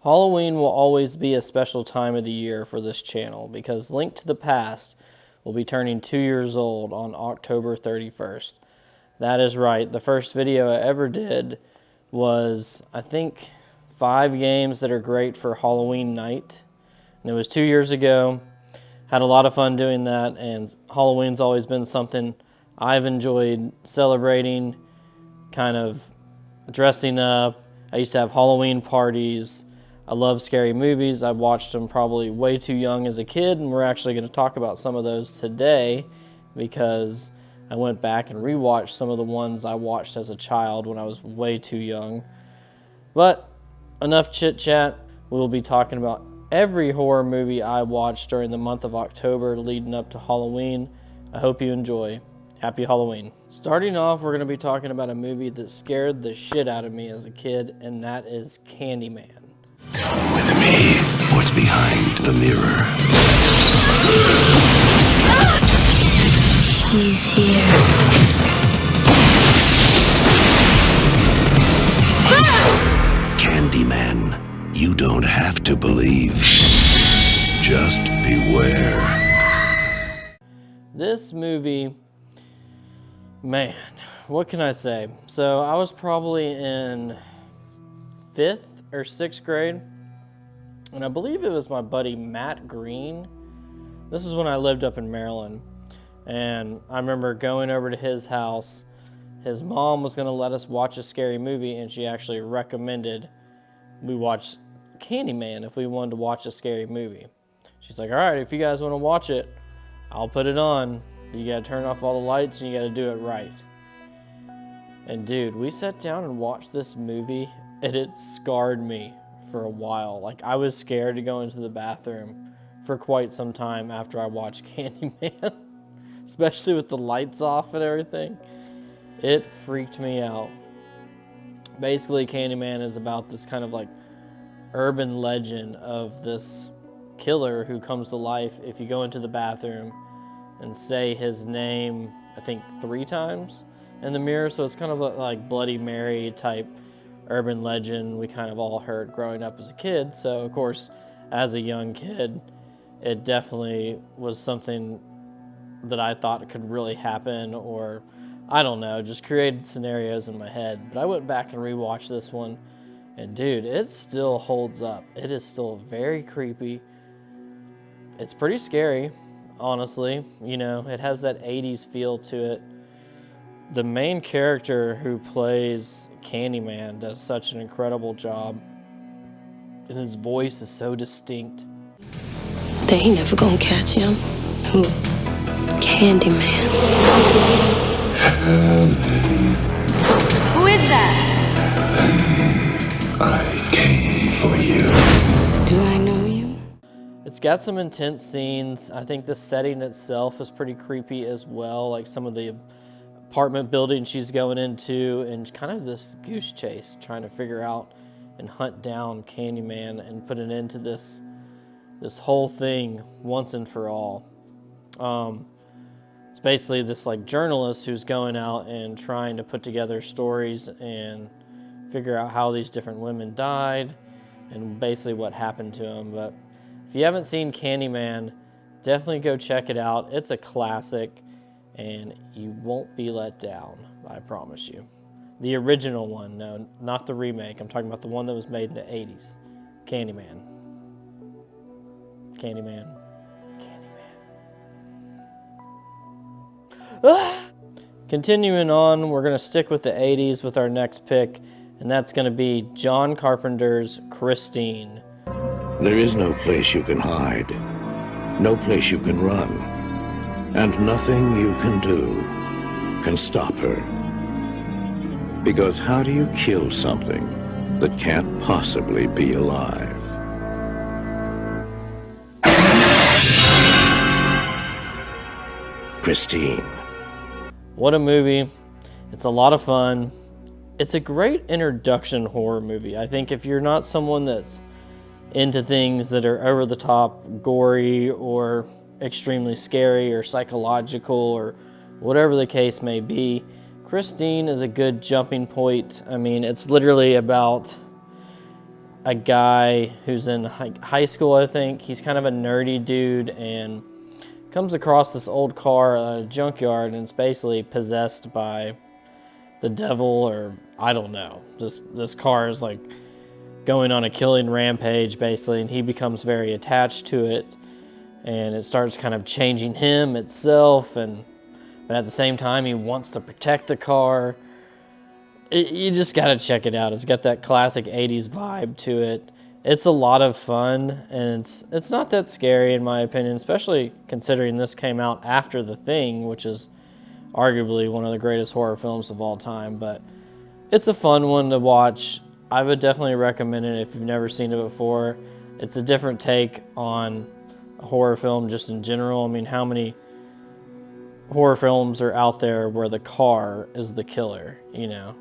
Halloween will always be a special time of the year for this channel because Link to the Past will be turning 2 years old on October 31st. That is right, the first video I ever did was, I think, 5 games that are great for Halloween night. And it was 2 years ago. Had a lot of fun doing that, and Halloween's always been something I've enjoyed celebrating, kind of dressing up. I used to have Halloween parties. I love scary movies. I watched them probably way too young as a kid, and we're actually going to talk about some of those today because I went back and rewatched some of the ones I watched as a child when I was way too young. But enough chit chat. We'll be talking about every horror movie I watched during the month of October leading up to Halloween. I hope you enjoy. Happy Halloween. Starting off, we're going to be talking about a movie that scared the shit out of me as a kid, and that is Candyman. Come with me. What's behind the mirror? He's here. Candyman. You don't have to believe. Just beware. This movie, man, what can I say? So I was probably in 5th or 6th grade, and I believe it was my buddy Matt Green. This is when I lived up in Maryland, and I remember going over to his house. His mom was going to let us watch a scary movie, and she actually recommended we watch Candyman if we wanted to watch a scary movie. She's like, all right, if you guys want to watch it, I'll put it on. You got to turn off all the lights, and you got to do it right. And dude, we sat down and watched this movie, and it scarred me for a while. Like, I was scared to go into the bathroom for quite some time after I watched Candyman, especially with the lights off and everything. It freaked me out. Basically, Candyman is about this kind of like urban legend of this killer who comes to life if you go into the bathroom and say his name, I think 3 times in the mirror. So it's kind of like Bloody Mary type urban legend we kind of all heard growing up as a kid. So of course, as a young kid, it definitely was something that I thought could really happen, or I don't know, just created scenarios in my head. But I went back and rewatched this one, and dude, it still holds up. It is still very creepy. It's pretty scary, honestly. You know, it has that 80s feel to it. The main character who plays Candyman does such an incredible job, and his voice is so distinct. They ain't never gonna catch him. Who? Candyman. Who is that? I came for you. Do I know you? It's got some intense scenes. I think the setting itself is pretty creepy as well, like some of the apartment building she's going into, and kind of this goose chase trying to figure out and hunt down Candyman and put an end to this whole thing once and for all. It's basically this like journalist who's going out and trying to put together stories and figure out how these different women died and basically what happened to them. But if you haven't seen Candyman, definitely go check it out. It's a classic, and you won't be let down, I promise you. The original one, no, not the remake. I'm talking about the one that was made in the 80s. Candyman. Candyman. Candyman. Ah! Continuing on, we're going to stick with the 80s with our next pick, and that's going to be John Carpenter's Christine. There is no place you can hide, no place you can run, and nothing you can do can stop her. Because how do you kill something that can't possibly be alive? Christine. What a movie. It's a lot of fun. It's a great introduction horror movie. I think if you're not someone that's into things that are over the top, gory, or extremely scary, or psychological, or whatever the case may be, Christine is a good jumping point. I mean, it's literally about a guy who's in high school, I think. He's kind of a nerdy dude and comes across this old car at a junkyard, and it's basically possessed by the devil, or I don't know. This car is like going on a killing rampage basically, and he becomes very attached to it, and it starts kind of changing him itself, but at the same time he wants to protect the car. You just gotta check it out. It's got that classic 80s vibe to it. It's a lot of fun, and it's not that scary in my opinion, especially considering this came out after The Thing, which is arguably one of the greatest horror films of all time. But it's a fun one to watch. I would definitely recommend it if you've never seen it before. It's a different take on a horror film just in general. I mean, how many horror films are out there where the car is the killer, you know?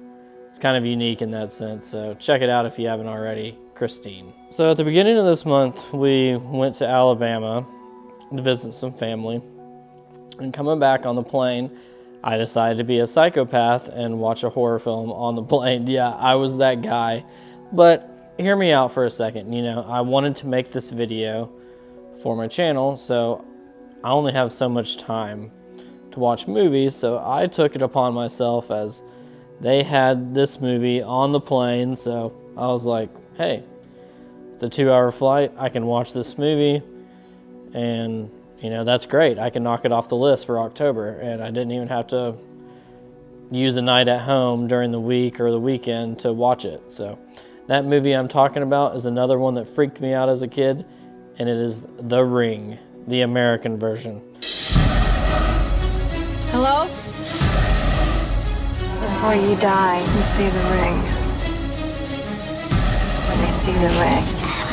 It's kind of unique in that sense, so check it out if you haven't already. Christine. So at the beginning of this month, we went to Alabama to visit some family, and coming back on the plane, I decided to be a psychopath and watch a horror film on the plane. Yeah, I was that guy. But hear me out for a second. You know, I wanted to make this video for my channel, so I only have so much time to watch movies, so I took it upon myself as they had this movie on the plane, so I was like, hey, it's a 2-hour flight, I can watch this movie, and you know, that's great. I can knock it off the list for October, and I didn't even have to use a night at home during the week or the weekend to watch it. So that movie I'm talking about is another one that freaked me out as a kid, and it is The Ring, the American version. Hello? Before you die, you see the ring. When you see the ring,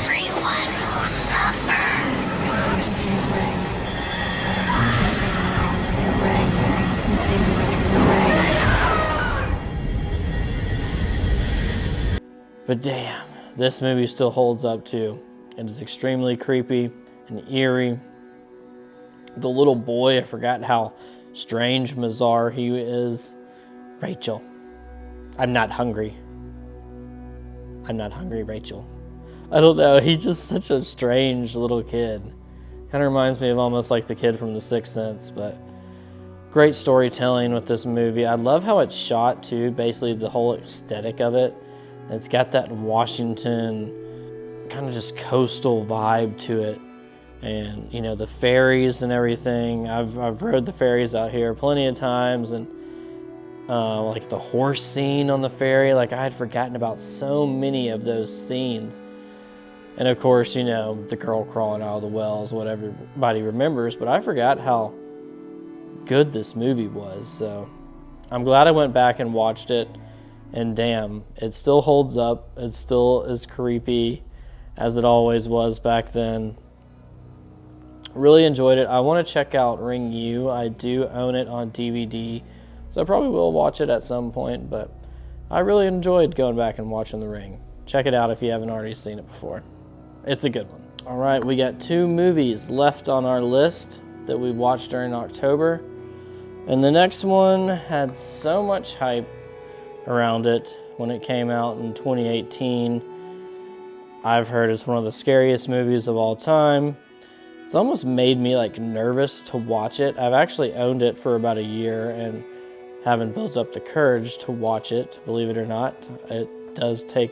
Everyone will suffer. you see the ring. The ring. You see the ring. But damn, this movie still holds up too. It is extremely creepy and eerie. The little boy, I forgot how strange, bizarre he is. Rachel, I'm not hungry. I'm not hungry, Rachel. I don't know, he's just such a strange little kid. Kind of reminds me of almost like the kid from The Sixth Sense, but great storytelling with this movie. I love how it's shot too, basically the whole aesthetic of it. It's got that Washington kind of just coastal vibe to it. And you know, the ferries and everything. I've rode the ferries out here plenty of times, and like the horse scene on the ferry, like I had forgotten about so many of those scenes. And of course, you know, the girl crawling out of the well is what everybody remembers, but I forgot how good this movie was. So I'm glad I went back and watched it, and damn, it still holds up. It still is creepy as it always was back then. Really enjoyed it. I want to check out Ring U. I do own it on DVD, so I probably will watch it at some point, but I really enjoyed going back and watching The Ring. Check it out if you haven't already seen it before. It's a good one. All right, we got 2 movies left on our list that we watched during October, and the next one had so much hype around it when it came out in 2018. I've heard it's one of the scariest movies of all time. It's almost made me like nervous to watch it. I've actually owned it for about a year and haven't built up the courage to watch it, believe it or not. It does take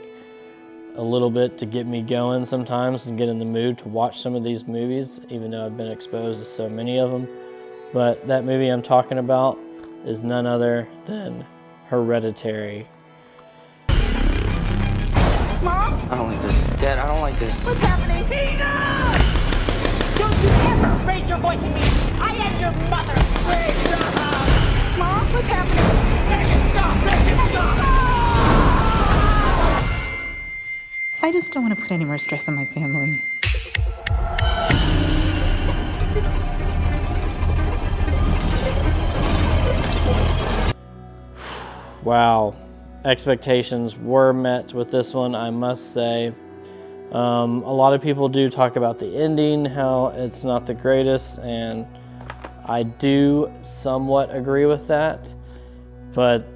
a little bit to get me going sometimes and get in the mood to watch some of these movies, even though I've been exposed to so many of them. But that movie I'm talking about is none other than Hereditary. Mom? I don't like this. Dad, I don't like this. What's happening? Peter! Don't you ever raise your voice at me! I am your mother! Wait, stop! Mom, what's happening? Make it stop! Make it stop! I just don't want to put any more stress on my family. Wow. Expectations were met with this one, I must say. A lot of people do talk about the ending, how it's not the greatest, and I do somewhat agree with that. But,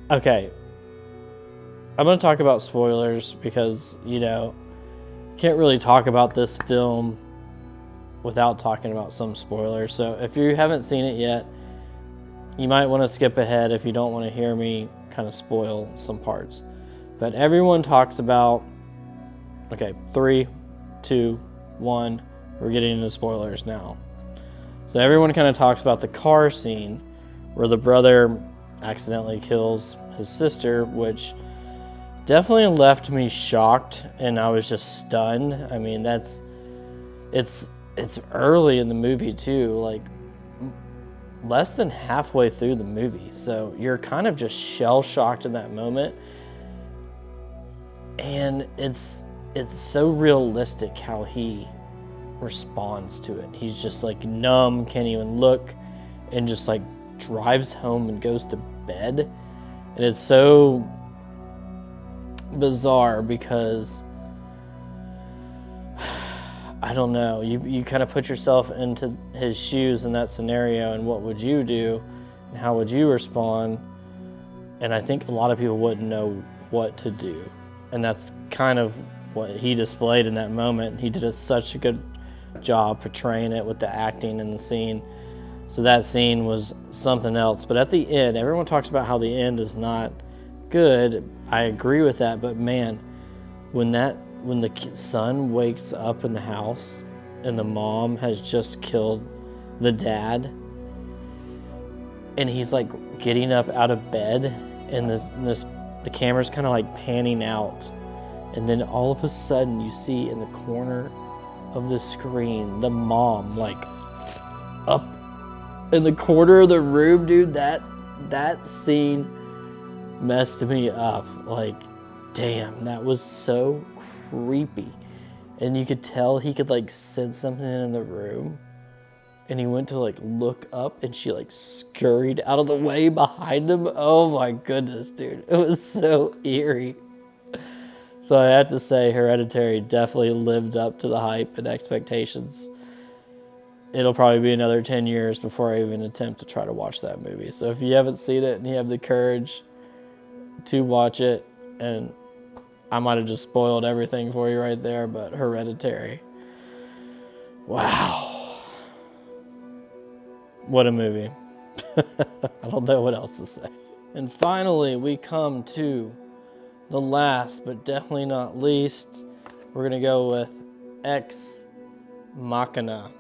okay. I'm going to talk about spoilers because, you know, can't really talk about this film without talking about some spoilers. So if you haven't seen it yet, you might want to skip ahead if you don't want to hear me kind of spoil some parts. But everyone talks about, okay, 3, 2, 1, we're getting into spoilers now. So everyone kind of talks about the car scene where the brother accidentally kills his sister, which definitely left me shocked, and I was just stunned. I mean, it's early in the movie too, like less than halfway through the movie. So you're kind of just shell-shocked in that moment. And it's so realistic how he responds to it. He's just like numb, can't even look, and just like drives home and goes to bed. And it's so bizarre because I don't know, you kind of put yourself into his shoes in that scenario, and what would you do and how would you respond? And I think a lot of people wouldn't know what to do, and that's kind of what he displayed in that moment. He did such a good job portraying it with the acting in the scene. So that scene was something else. But at the end, everyone talks about how the end is not good. I agree with that, but man, when the son wakes up in the house and the mom has just killed the dad, and he's like getting up out of bed, and the camera's kind of like panning out, and then all of a sudden you see in the corner of the screen the mom like up in the corner of the room. Dude, that scene messed me up. Like, damn, that was so creepy. And you could tell he could like sense something in the room, and he went to like look up, and she like scurried out of the way behind him. Oh my goodness, dude, it was so eerie. So I have to say, Hereditary definitely lived up to the hype and expectations. It'll probably be another 10 years before I even attempt to try to watch that movie. So if you haven't seen it and you have the courage to watch it, and I might have just spoiled everything for you right there, but Hereditary, wow, what a movie. I don't know what else to say. And finally, we come to the last, but definitely not least. We're gonna go with Ex Machina.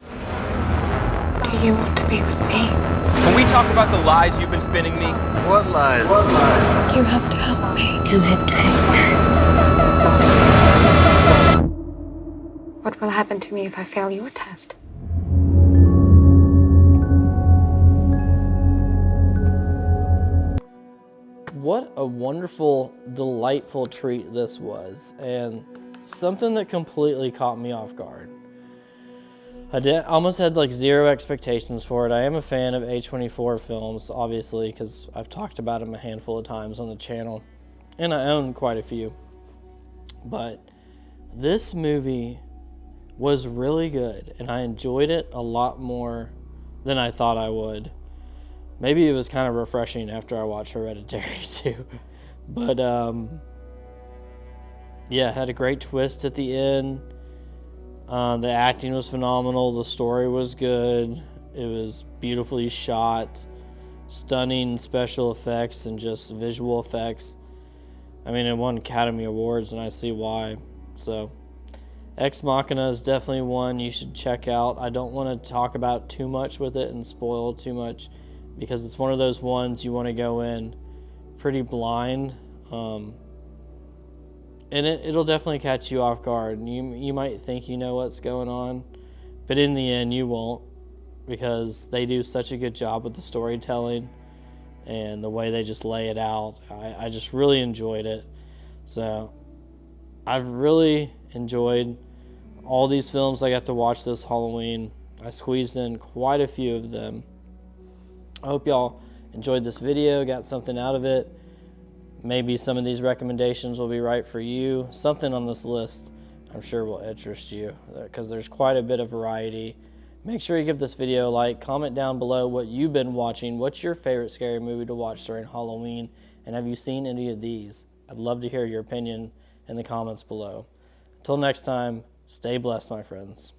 Do you want to be with me? Can we talk about the lies you've been spinning me? What lies? You have to help me. You have to help me. What will happen to me if I fail your test? What a wonderful, delightful treat this was, and something that completely caught me off guard. I almost had like zero expectations for it. I am a fan of A24 films, obviously, because I've talked about them a handful of times on the channel, and I own quite a few. But this movie was really good, and I enjoyed it a lot more than I thought I would. Maybe it was kind of refreshing after I watched Hereditary too. But yeah, it had a great twist at the end. The acting was phenomenal. The story was good. It was beautifully shot. Stunning special effects and just visual effects. I mean, it won Academy Awards, and I see why. So, Ex Machina is definitely one you should check out. I don't want to talk about too much with it and spoil too much, because it's one of those ones you want to go in pretty blind. And it'll definitely catch you off guard. You might think you know what's going on, but in the end you won't, because they do such a good job with the storytelling and the way they just lay it out. I just really enjoyed it. So I've really enjoyed all these films I got to watch this Halloween. I squeezed in quite a few of them. I hope y'all enjoyed this video, got something out of it. Maybe some of these recommendations will be right for you. Something on this list I'm sure will interest you, because there's quite a bit of variety. Make sure you give this video a like. Comment down below what you've been watching. What's your favorite scary movie to watch during Halloween? And have you seen any of these? I'd love to hear your opinion in the comments below. Until next time, stay blessed, my friends.